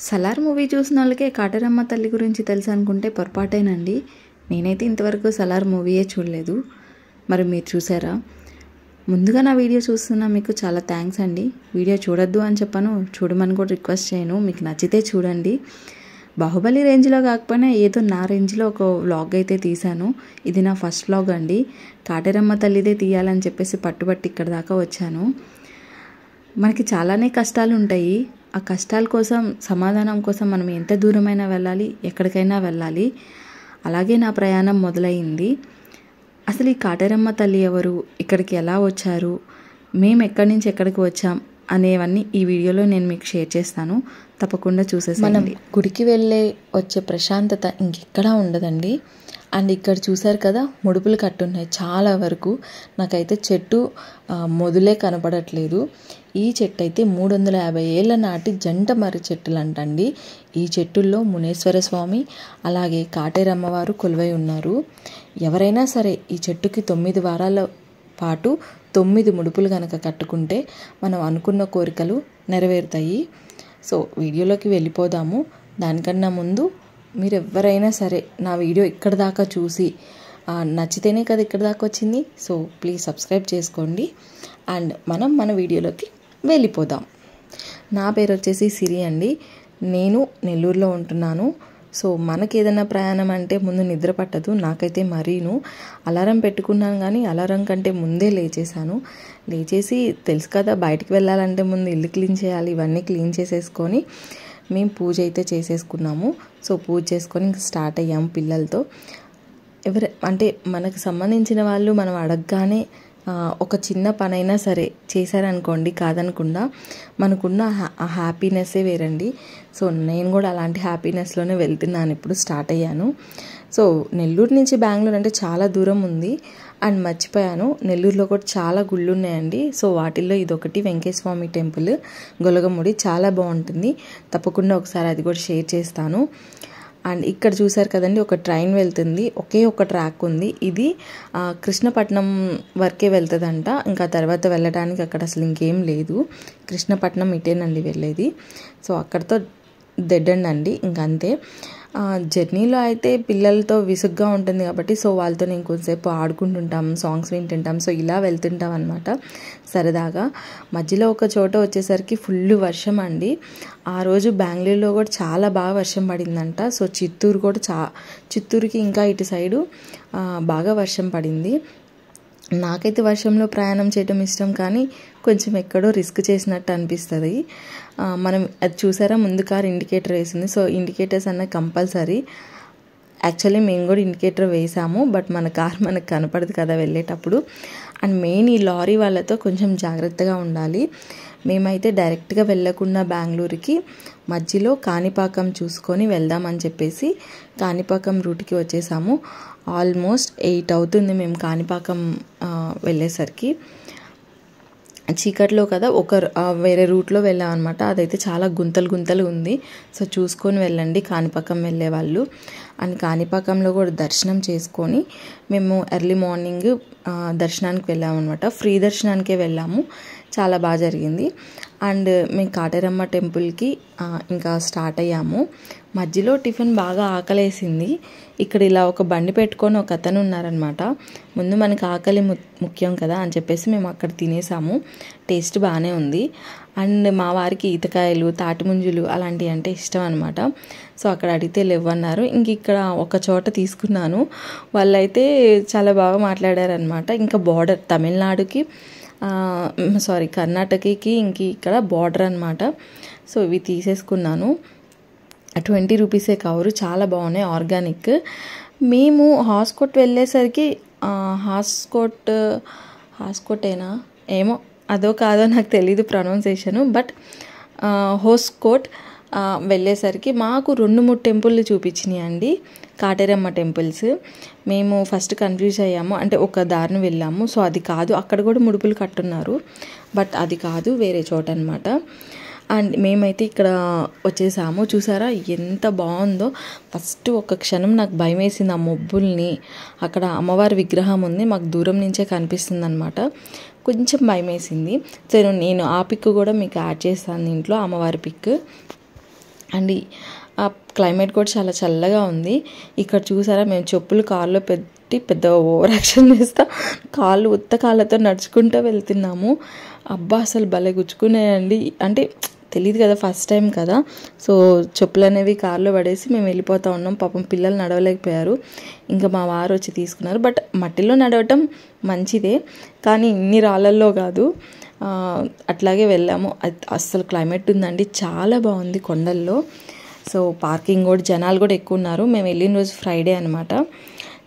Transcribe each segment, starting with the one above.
Salaar movie చూసిన వాళ్ళకే కాటేరమ్మ తల్లి గురించి తెలుసు అనుకుంటే పొరపాటేనండి. నేనైతే ఇంతవరకు సలార్ మూవీయే చూడలేదు. మరి మీరు చూసారా? ముందుగా నా వీడియో చూస్తున్నా మీకు చాలా థ్యాంక్స్ అండి. వీడియో చూడొద్దు అని చెప్పాను, చూడమని కూడా రిక్వెస్ట్ చేయను. మీకు నచ్చితే చూడండి. బాహుబలి రేంజ్లో కాకపోయినా ఏదో నా రేంజ్లో ఒక వ్లాగ్ అయితే తీశాను. ఇది నా ఫస్ట్ వ్లాగ్ అండి. కాటేరమ్మ తల్లిదే తీయాలని చెప్పేసి పట్టుబట్టి ఇక్కడ దాకా వచ్చాను. మనకి చాలానే కష్టాలు ఉంటాయి. ఆ కష్టాల కోసం, సమాధానం కోసం మనం ఎంత దూరమైనా వెళ్ళాలి, ఎక్కడికైనా వెళ్ళాలి. అలాగే నా ప్రయాణం మొదలైంది. అసలు ఈ కాటేరమ్మ తల్లి ఎవరు, ఇక్కడికి ఎలా వచ్చారు, మేము ఎక్కడి నుంచి ఎక్కడికి వచ్చాం అనేవన్నీ ఈ వీడియోలో నేను మీకు షేర్ చేస్తాను. తప్పకుండా చూసేసాను. మనం గుడికి వచ్చే ప్రశాంతత ఇంకెక్కడా ఉండదండి. అండ్ ఇక్కడ చూసారు కదా, ముడుపులు కట్టున్నాయి చాలా వరకు. నాకైతే చెట్టు మొదలే కనపడట్లేదు. ఈ చెట్టు అయితే 350 ఏళ్ల నాటి జంట మర్రి చెట్టులు అంటండి. ఈ చెట్టుల్లో మునేశ్వర స్వామి అలాగే కాటేరమ్మవారు కొలువై ఉన్నారు. ఎవరైనా సరే ఈ చెట్టుకి 9 వారాల పాటు 9 ముడుపులు కనుక కట్టుకుంటే మనం అనుకున్న కోరికలు నెరవేరుతాయి. సో వీడియోలోకి వెళ్ళిపోదాము. దానికన్నా ముందు మీరు ఎవరైనా సరే నా వీడియో ఇక్కడ దాకా చూసి నచ్చితేనే కదా ఇక్కడ దాకా వచ్చింది. సో ప్లీజ్ సబ్స్క్రైబ్ చేసుకోండి. అండ్ మనం మన వీడియోలోకి వెళ్ళిపోదాం. నా పేరు వచ్చేసి సిరి అండి. నేను నెల్లూరులో ఉంటున్నాను. సో మనకి ఏదైనా ప్రయాణం అంటే ముందు నిద్ర పట్టదు. నాకైతే మరీను. అలారం పెట్టుకున్నాను, కానీ అలారం కంటే ముందే లేచేసి తెలుసు కదా, బయటికి వెళ్ళాలంటే ముందు ఇల్లు క్లీన్ చేయాలి. ఇవన్నీ క్లీన్ చేసేసుకొని మేము పూజ అయితే చేసేసుకున్నాము. సో పూజ చేసుకొని ఇంక స్టార్ట్ అయ్యాము పిల్లలతో. అంటే మనకు సంబంధించిన వాళ్ళు మనం అడగగానే ఒక చిన్న పనైనా సరే చేశారనుకోండి, కాదనకుండా మనకున్న ఆ హ్యాపీనెస్సే వేరండి. సో నేను కూడా అలాంటి హ్యాపీనెస్లోనే వెళ్తున్నాను. ఇప్పుడు స్టార్ట్ అయ్యాను. సో నెల్లూరు నుంచి బెంగళూరు అంటే చాలా దూరం ఉంది. అండ్ మర్చిపోయాను, నెల్లూరులో కూడా చాలా గుళ్ళు ఉన్నాయండి. సో వాటిల్లో ఇదొకటి వెంకటేశ్వర స్వామి టెంపుల్, గొలగముడి. చాలా బాగుంటుంది. తప్పకుండా ఒకసారి అది కూడా షేర్ చేస్తాను. అండ్ ఇక్కడ చూసారు కదండి, ఒక ట్రైన్ వెళ్తుంది. ఒకే ఒక ట్రాక్ ఉంది. ఇది కృష్ణపట్నం వరకే వెళ్తుందంట. ఇంకా తర్వాత వెళ్ళడానికి అక్కడ అసలు ఇంకేం లేదు. కృష్ణపట్నం ఇటేనండి వెళ్ళేది. సో అక్కడితో దెడ్డండి ఇంకంతే. జర్నీలో అయితే పిల్లలతో విసుగ్గా ఉంటుంది కాబట్టి సో వాళ్ళతో నేను కొంతసేపు ఆడుకుంటుంటాం, సాంగ్స్ వింటుంటాం. సో ఇలా వెళ్తుంటాం అనమాట సరదాగా. మధ్యలో ఒక చోట వచ్చేసరికి ఫుల్ వర్షం అండి. ఆ రోజు బెంగళూరులో కూడా చాలా బాగా వర్షం పడిందంట. సో చిత్తూరుకి ఇంకా ఇటు సైడు బాగా వర్షం పడింది. నాకైతే వర్షంలో ప్రయాణం చేయడం ఇష్టం, కానీ కొంచెం ఎక్కడో రిస్క్ చేసినట్టు అనిపిస్తుంది. మనం అది చూసారా, ముందు కార్ ఇండికేటర్ వేసింది. సో ఇండికేటర్స్ అన్న కంపల్సరీ. యాక్చువల్లీ మేము కూడా ఇండికేటర్ వేసాము, బట్ మన కార్ మనకు కనపడదు కదా వెళ్ళేటప్పుడు. అండ్ మెయిన్ ఈ లారీ వాళ్ళతో కొంచెం జాగ్రత్తగా ఉండాలి. మేమైతే డైరెక్ట్గా వెళ్ళకుండా బెంగళూరుకి మధ్యలో కాణిపాకం చూసుకొని వెళ్దామని చెప్పేసి కాణిపాకం రూట్కి వచ్చేసాము. ఆల్మోస్ట్ 8 అవుతుంది మేము కాణిపాకం వెళ్ళేసరికి. చీకట్లో కదా, వేరే రూట్లో వెళ్ళాం అనమాట. అదైతే చాలా గుంతలు ఉంది. సో చూసుకొని వెళ్ళండి కాణిపాకం వెళ్ళే వాళ్ళు. అండ్ కాణిపాకంలో కూడా దర్శనం చేసుకొని మేము ఎర్లీ మార్నింగ్ దర్శనానికి వెళ్ళాము అనమాట. ఫ్రీ దర్శనానికే వెళ్ళాము. చాలా బాగా జరిగింది. అండ్ మేము కాటేరమ్మ టెంపుల్కి ఇంకా స్టార్ట్ అయ్యాము. మధ్యలో టిఫిన్ బాగా ఆకలేసింది. ఇక్కడ ఇలా ఒక బండి పెట్టుకొని ఒక అతను ఉన్నారనమాట. ముందు మనకి ఆకలి ముఖ్యం కదా అని చెప్పేసి మేము అక్కడ తినేసాము. టేస్ట్ బాగానే ఉంది. అండ్ మా వారికి ఈతకాయలు, తాటిముంజులు అలాంటివి అంటే ఇష్టం అనమాట. సో అక్కడ అడిగితే లేవన్నారు. ఇంక ఇక్కడ ఒక చోట తీసుకున్నాను. వాళ్ళైతే చాలా బాగా మాట్లాడారనమాట. ఇంకా బార్డర్ తమిళనాడుకి కర్ణాటకకి ఇంక ఇక్కడ బార్డర్ అనమాట. సో ఇవి తీసేసుకున్నాను. 20 రూపీసే కవరు. చాలా బాగున్నాయి, ఆర్గానిక్. మేము హాస్కోట్ వెళ్ళేసరికి హాస్కోటేనా ఏమో, అదో కాదో నాకు తెలీదు ప్రొనౌన్సియేషను. బట్ హోస్కోట్ వెళ్ళేసరికి మాకు 2-3 టెంపుల్ని చూపించినాయి అండి, కాటేరమ్మ టెంపుల్స్. మేము ఫస్ట్ కన్ఫ్యూజ్ అయ్యాము. అంటే ఒక దారిని వెళ్ళాము. సో అది కాదు, అక్కడ కూడా ముడుపులు కట్టున్నారు, బట్ అది కాదు, వేరే చోట అనమాట. అండ్ మేమైతే ఇక్కడ వచ్చేసాము. చూసారా ఎంత బాగుందో. ఫస్ట్ ఒక క్షణం నాకు భయం వేసింది ఆ మొబ్బుల్ని. అక్కడ అమ్మవారి విగ్రహం ఉంది, మాకు దూరం నుంచే కనిపిస్తుంది అనమాట. కొంచెం భయం వేసింది. సో నేను ఆ పిక్ కూడా మీకు యాడ్ చేస్తాను దీంట్లో, అమ్మవారి పిక్. అండ్ ఆ క్లైమేట్ కూడా చాలా చల్లగా ఉంది. ఇక్కడ చూసారా మేము చెప్పులు కార్లో పెట్టి పెద్ద ఓవర్ యాక్షన్ చేస్తా కాళ్ళు ఉత్త కాళ్ళతో నడుచుకుంటూ వెళ్తున్నాము. అబ్బా అసలు భలే గుచ్చుకున్నాయండి. అంటే తెలియదు కదా, ఫస్ట్ టైం కదా, సో చెప్పులు అనేవి కార్లో పడేసి మేము వెళ్ళిపోతూ ఉన్నాం. పాపం పిల్లలు నడవలేకపోయారు, ఇంకా మా వారు వచ్చి తీసుకున్నారు. బట్ మట్టిలో నడవటం మంచిదే, కానీ ఇన్ని రాళ్ళల్లో కాదు. అట్లాగే వెళ్ళాము. అస్సలు క్లైమేట్ ఉందండి, చాలా బాగుంది కొండల్లో. సో పార్కింగ్ కూడా జనాలు కూడా ఎక్కువ ఉన్నారు. మేము వెళ్ళిన రోజు ఫ్రైడే అనమాట,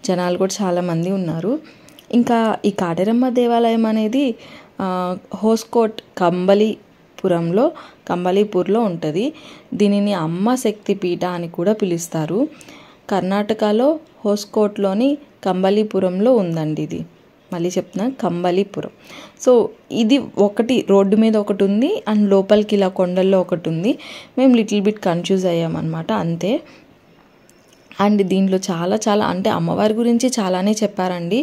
జనాలు కూడా చాలామంది ఉన్నారు. ఇంకా ఈ కాటేరమ్మ దేవాలయం అనేది హోస్కోట్ కంబళీపూర్లో ఉంటుంది. దీనిని అమ్మ శక్తి పీఠ అని కూడా పిలుస్తారు. కర్ణాటకలో హోస్కోట్లోని కంబళీపురంలో ఉందండి. ఇది మళ్ళీ చెప్తున్నా, కంబళీపురం. సో ఇది ఒకటి రోడ్డు మీద ఒకటి ఉంది, అండ్ లోపలికి ఇలా కొండల్లో ఒకటి ఉంది. మేము లిటిల్ బిట్ కన్ఫ్యూజ్ అయ్యామన్నమాట, అంతే. అండ్ దీంట్లో చాలా అంటే అమ్మవారి గురించి చాలానే చెప్పారండి.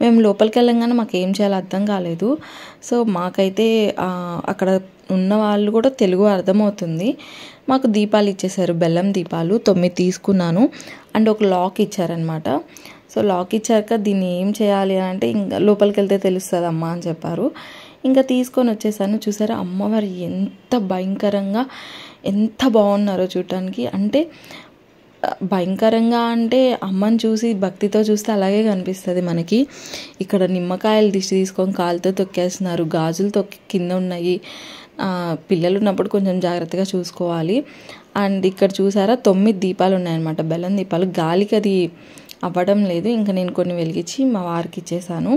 మేము లోపలికి వెళ్ళంగానే మాకు ఏం చేయాలో అర్థం కాలేదు. సో మాకైతే అక్కడ ఉన్న వాళ్ళు కూడా తెలుగు అర్థమవుతుంది. మాకు దీపాలు ఇచ్చేసారు, బెల్లం దీపాలు 9 తీసుకున్నాను. అండ్ ఒక లాక్ ఇచ్చారనమాట. సో లాక్ ఇచ్చాక దీన్ని ఏం చేయాలి అంటే ఇంకా లోపలికి వెళ్తే తెలుస్తుంది అమ్మ అని చెప్పారు. ఇంకా తీసుకొని వచ్చేసాను. చూసారా అమ్మవారు ఎంత భయంకరంగా, ఎంత బాగున్నారో చూడటానికి. అంటే భయంకరంగా అంటే అమ్మని చూసి భక్తితో చూస్తే అలాగే కనిపిస్తుంది మనకి. ఇక్కడ నిమ్మకాయలు తీసుకొని కాలుతో తొక్కేస్తున్నారు, గాజులు కింద ఉన్నాయి. పిల్లలు ఉన్నప్పుడు కొంచెం జాగ్రత్తగా చూసుకోవాలి. అండ్ ఇక్కడ చూసారా 9 దీపాలు ఉన్నాయన్నమాట, బెల్లం దీపాలు. గాలికి అది అవ్వడం లేదు, ఇంకా నేను కొన్ని వెలిగించి మా వారికి ఇచ్చేసాను.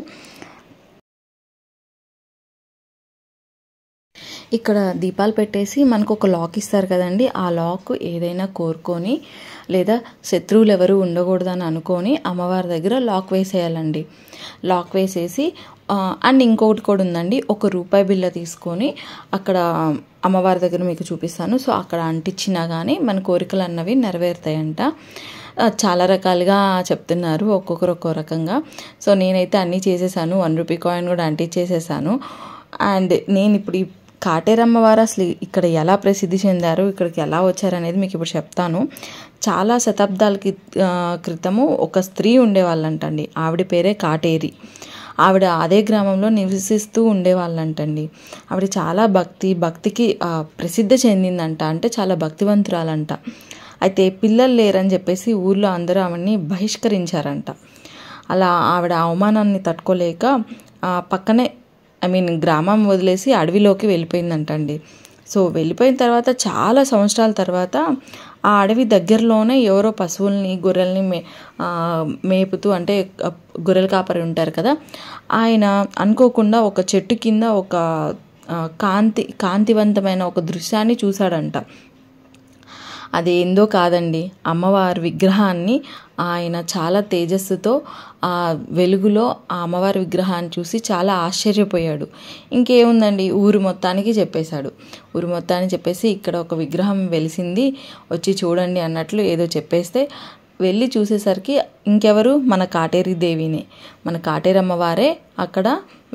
ఇక్కడ దీపాలు పెట్టేసి మనకు ఒక లాక్ ఇస్తారు కదండి, ఆ లాక్ ఏదైనా కోరుకొని లేదా శత్రువులు ఎవరు ఉండకూడదని అనుకొని అమ్మవారి దగ్గర లాక్ వేసేయాలండి. లాక్ వేసేసి అండ్ ఇంకొకటి కూడా ఉందండి, ₹1 బిళ్ళ తీసుకొని అక్కడ అమ్మవారి దగ్గర మీకు చూపిస్తాను. సో అక్కడ అంటించినా కానీ మన కోరికలు అన్నవి నెరవేరుతాయంట. చాలా రకాలుగా చెప్తున్నారు, ఒక్కొక్కరు ఒక్కో రకంగా. సో నేనైతే అన్నీ చేసేసాను, ₹1 కాయిన్ కూడా అంటించేసేసాను. అండ్ నేను ఇప్పుడు ఈ కాటేరమ్మ వారు అసలు ఇక్కడ ఎలా ప్రసిద్ధి చెందారు, ఇక్కడికి ఎలా వచ్చారనేది మీకు ఇప్పుడు చెప్తాను. చాలా శతాబ్దాల క్రితము ఒక స్త్రీ ఉండేవాళ్ళంటండి, ఆవిడ పేరే కాటేరి. ఆవిడ అదే గ్రామంలో నివసిస్తూ ఉండేవాళ్ళంటండి. ఆవిడ చాలా భక్తికి ప్రసిద్ధి చెందిందంట, అంటే చాలా భక్తివంతురాలంట. అయితే పిల్లలు లేరని చెప్పేసి ఊర్లో అందరూ ఆవిడని బహిష్కరించారంట. అలా ఆవిడ అవమానాన్ని తట్టుకోలేక పక్కనే గ్రామం వదిలేసి అడవిలోకి వెళ్ళిపోయిందంటండి. సో వెళ్ళిపోయిన తర్వాత చాలా సంవత్సరాల తర్వాత ఆ అడవి దగ్గరలోనే ఎవరో పశువుల్ని గొర్రెల్ని మేపుతూ, అంటే గొర్రెల కాపరి ఉంటారు కదా, ఆయన అనుకోకుండా ఒక చెట్టు కింద ఒక కాంతివంతమైన ఒక దృశ్యాన్ని చూశాడంట. అదేందో కాదండి, అమ్మవారి విగ్రహాన్ని ఆయన చాలా తేజస్సుతో ఆ వెలుగులో ఆ అమ్మవారి విగ్రహాన్ని చూసి చాలా ఆశ్చర్యపోయాడు. ఇంకేముందండి, ఊరు మొత్తానికి చెప్పేశాడు. ఊరు మొత్తానికి చెప్పేసి ఇక్కడ ఒక విగ్రహం వెలిసింది, వచ్చి చూడండి అన్నట్లు ఏదో చెప్పేస్తే వెళ్ళి చూసేసరికి ఇంకెవరు, మన కాటేరి దేవినే, మన కాటేరమ్మవారే అక్కడ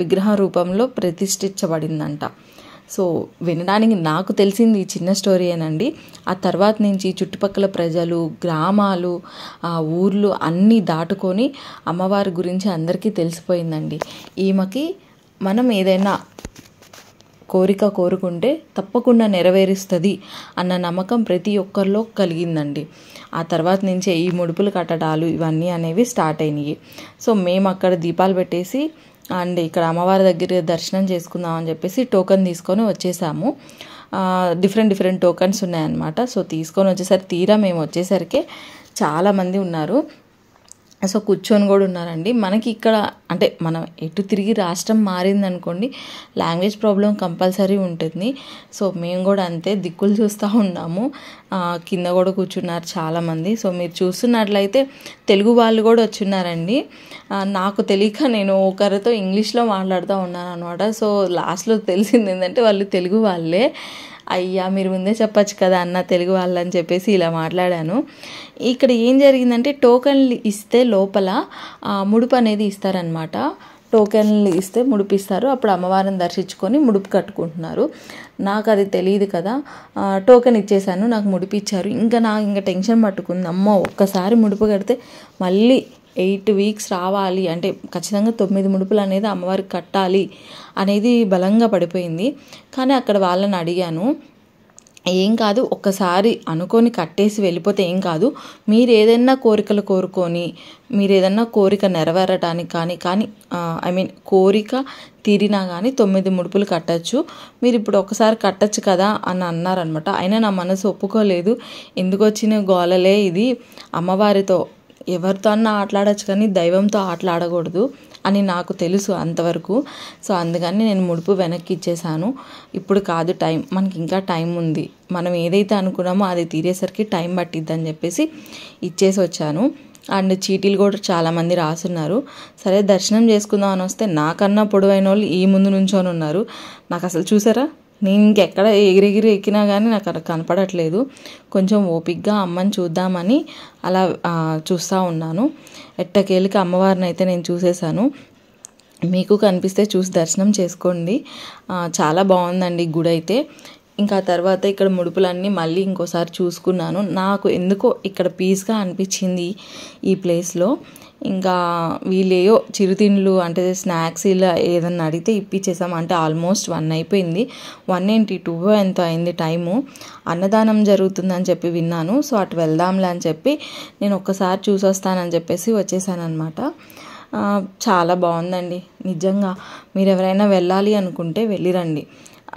విగ్రహ రూపంలో ప్రతిష్ఠించబడిందంట. సో వినడానికి నాకు తెలిసింది ఈ చిన్న స్టోరీయేనండి. ఆ తర్వాత నుంచి చుట్టుపక్కల ప్రజలు, గ్రామాలు, ఆ ఊర్లు అన్నీ దాటుకొని అమ్మవారి గురించి అందరికీ తెలిసిపోయిందండి. ఈమెకి మనం ఏదైనా కోరిక కోరుకుంటే తప్పకుండా నెరవేరుస్తుంది అన్న నమ్మకం ప్రతి ఒక్కరిలో కలిగిందండి. ఆ తర్వాత నుంచే ఈ ముడుపులు కట్టడాలు ఇవన్నీ అనేవి స్టార్ట్ అయినాయి. సో మేము అక్కడ దీపాలు పెట్టేసి అండ్ ఇక్కడ అమ్మవారి దగ్గర దర్శనం చేసుకుందాం అని చెప్పేసి టోకెన్ తీసుకొని వచ్చేసాము. డిఫరెంట్ టోకన్స్ ఉన్నాయన్నమాట. సో తీసుకొని వచ్చేసరికి తీరా మేము వచ్చేసరికి చాలామంది ఉన్నారు. సో కూర్చొని కూడా ఉన్నారండి. మనకి ఇక్కడ అంటే మనం ఎటు తిరిగి రాష్ట్రం మారిందనుకోండి, లాంగ్వేజ్ ప్రాబ్లం కంపల్సరీ ఉంటుంది. సో మేము కూడా అంతే దిక్కులు చూస్తూ ఉన్నాము. కింద కూడా కూర్చున్నారు చాలామంది. సో మీరు చూస్తున్నట్లయితే తెలుగు వాళ్ళు కూడా వచ్చున్నారండి. నాకు తెలియక నేను ఒకరితో ఇంగ్లీష్లో మాట్లాడుతూ ఉన్నాను అనమాట. సో లాస్ట్లో తెలిసింది ఏంటంటే వాళ్ళు తెలుగు వాళ్ళే. అయ్యా మీరు ముందే చెప్పచ్చు కదా అన్న తెలుగు వాళ్ళని చెప్పేసి ఇలా మాట్లాడాను. ఇక్కడ ఏం జరిగిందంటే టోకన్లు ఇస్తే లోపల ముడుపు అనేది ఇస్తారనమాట. టోకెన్లు ఇస్తే ముడుపు ఇస్తారు, అప్పుడు అమ్మవారిని దర్శించుకొని ముడుపు కట్టుకుంటున్నారు. నాకు అది తెలియదు కదా. టోకెన్ ఇచ్చేసాను, నాకు ముడిపు ఇచ్చారు. ఇంకా టెన్షన్ పట్టుకుంది, అమ్మో ఒక్కసారి ముడుపు కడితే మళ్ళీ 8 వీక్స్ రావాలి అంటే ఖచ్చితంగా 9 ముడుపులు అనేది అమ్మవారికి కట్టాలి అనేది బలంగా పడిపోయింది. కానీ అక్కడ వాళ్ళని అడిగాను, ఏం కాదు, ఒక్కసారి అనుకొని కట్టేసి వెళ్ళిపోతే ఏం కాదు, మీరు ఏదైనా కోరికలు కోరుకొని మీరు ఏదన్నా కోరిక నెరవేరటానికి కానీ కోరిక తీరినా కానీ 9 ముడుపులు కట్టచ్చు, మీరు ఇప్పుడు ఒకసారి కట్టచ్చు కదా అని అన్నారనమాట. అయినా నా మనసు ఒప్పుకోలేదు. ఎందుకు వచ్చిన గోలలే ఇది, అమ్మవారితో ఎవరితో అన్నా ఆటలాడచ్చు కానీ దైవంతో ఆటలాడకూడదు అని నాకు తెలుసు అంతవరకు. సో అందుకని నేను ముడుపు వెనక్కి ఇచ్చేసాను. ఇప్పుడు కాదు టైం, మనకి ఇంకా టైం ఉంది, మనం ఏదైతే అనుకున్నామో అది తీరేసరికి టైం పట్టిద్దని చెప్పేసి ఇచ్చేసి వచ్చాను. అండ్ చీటీలు కూడా చాలామంది రాసున్నారు. సరే దర్శనం చేసుకుందాం అని వస్తే నాకన్నా పొడవైన వాళ్ళు ఈ ముందు నుంచొని ఉన్నారు. నాకు అసలు చూసారా, నేను ఇంకెక్కడ ఎగిరెగిరి ఎక్కినా కానీ నాకు అక్కడ కనపడట్లేదు. కొంచెం ఓపిక్గా అమ్మని చూద్దామని అలా చూస్తూ ఉన్నాను. ఎట్టకేళ్ళకి అమ్మవారిని అయితే నేను చూసేసాను. మీకు కనిపిస్తే చూసి దర్శనం చేసుకోండి. చాలా బాగుందండి గుడి అయితే. ఇంకా తర్వాత ఇక్కడ ముడుపులన్నీ మళ్ళీ ఇంకోసారి చూసుకున్నాను. నాకు ఎందుకో ఇక్కడ పీస్గా అనిపించింది ఈ ప్లేస్లో. ఇంకా వీళ్ళేయో చిరుతిండ్లు అంటే స్నాక్స్ ఇలా ఏదన్నా అడిగితే ఇప్పించేసాం. అంటే ఆల్మోస్ట్ 1 అయిపోయింది, 1:02 ఎంతో అయింది టైము. అన్నదానం జరుగుతుందని చెప్పి విన్నాను. సో అటు వెళ్దాంలే అని చెప్పి నేను ఒక్కసారి చూసి వస్తానని చెప్పేసి వచ్చేసాను అనమాట. చాలా బాగుందండి నిజంగా. మీరు ఎవరైనా వెళ్ళాలి అనుకుంటే వెళ్ళిరండి.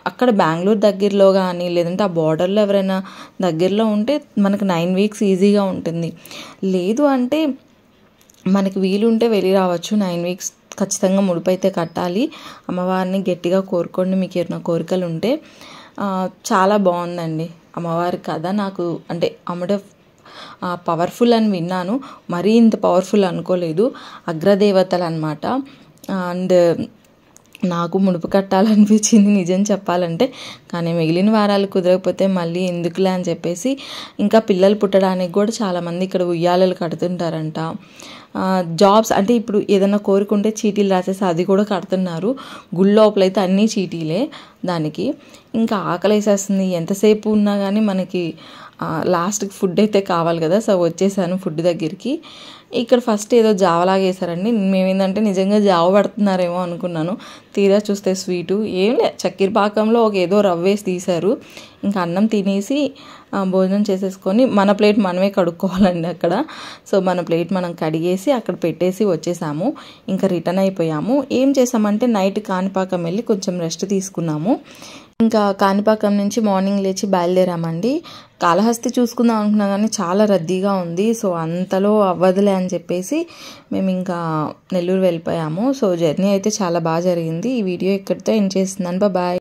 అక్కడ బెంగళూరు దగ్గరలో కానీ లేదంటే ఆ బార్డర్లో ఎవరైనా దగ్గరలో ఉంటే మనకు 9 వీక్స్ ఈజీగా ఉంటుంది. లేదు అంటే మనకి వీలుంటే వెళ్ళి రావచ్చు. 9 వీక్స్ ఖచ్చితంగా ముడుపు అయితే కట్టాలి. అమ్మవారిని గట్టిగా కోరుకోండి మీకు ఏమైనా కోరికలు ఉంటే. చాలా బాగుందండి అమ్మవారి కథ. నాకు అంటే అమ్మడే పవర్ఫుల్ అని విన్నాను, మరీ ఇంత పవర్ఫుల్ అనుకోలేదు. అగ్రదేవతలు అనమాట. అండ్ నాకు ముడుపు కట్టాలనిపించింది నిజం చెప్పాలంటే. కానీ మిగిలిన వారాలు కుదరకపోతే మళ్ళీ ఎందుకులే అని చెప్పేసి, ఇంకా పిల్లలు పుట్టడానికి కూడా చాలామంది ఇక్కడ ఉయ్యాలలు కడుతుంటారంట. జాబ్స్ అంటే ఇప్పుడు ఏదైనా కోరుకుంటే చీటీలు రాసేసి అది కూడా కడుతున్నారు. గుడి లోపలైతే అన్నీ చీటీలే దానికి. ఇంకా ఆకలేసేస్తుంది, ఎంతసేపు ఉన్నా కానీ మనకి లాస్ట్కి ఫుడ్ అయితే కావాలి కదా. సో వచ్చేసాను ఫుడ్ దగ్గరికి. ఇక్కడ ఫస్ట్ ఏదో జావలాగా వేసారండి. మేమేంటంటే నిజంగా జావ పడుతున్నారేమో అనుకున్నాను. తీరా చూస్తే స్వీటు ఏం లే, చక్కెర పాకంలో ఏదో రవ్వ వేసి తీశారు. ఇంకా అన్నం తినేసి భోజనం చేసేసుకొని మన ప్లేట్ మనమే కడుక్కోవాలండి అక్కడ. సో మన ప్లేట్ మనం కడిగేసి అక్కడ పెట్టేసి వచ్చేసాము. ఇంకా రిటర్న్ అయిపోయాము. ఏం చేసామంటే నైట్ కాణిపాకం వెళ్ళి కొంచెం రెస్ట్ తీసుకున్నాము. ఇంకా కాణిపాకం నుంచి మార్నింగ్ లేచి బయలుదేరామండి. కాళహస్తి చూసుకుందాం అనుకున్నా కానీ చాలా రద్దీగా ఉంది. సో అంతలో అవ్వదులే అని చెప్పేసి మేము ఇంకా నెల్లూరు వెళ్ళిపోయాము. సో జర్నీ అయితే చాలా బాగా జరిగింది. ఈ వీడియో ఇక్కడితో ఎండ్ చేస్తున్నాను. బాయ్.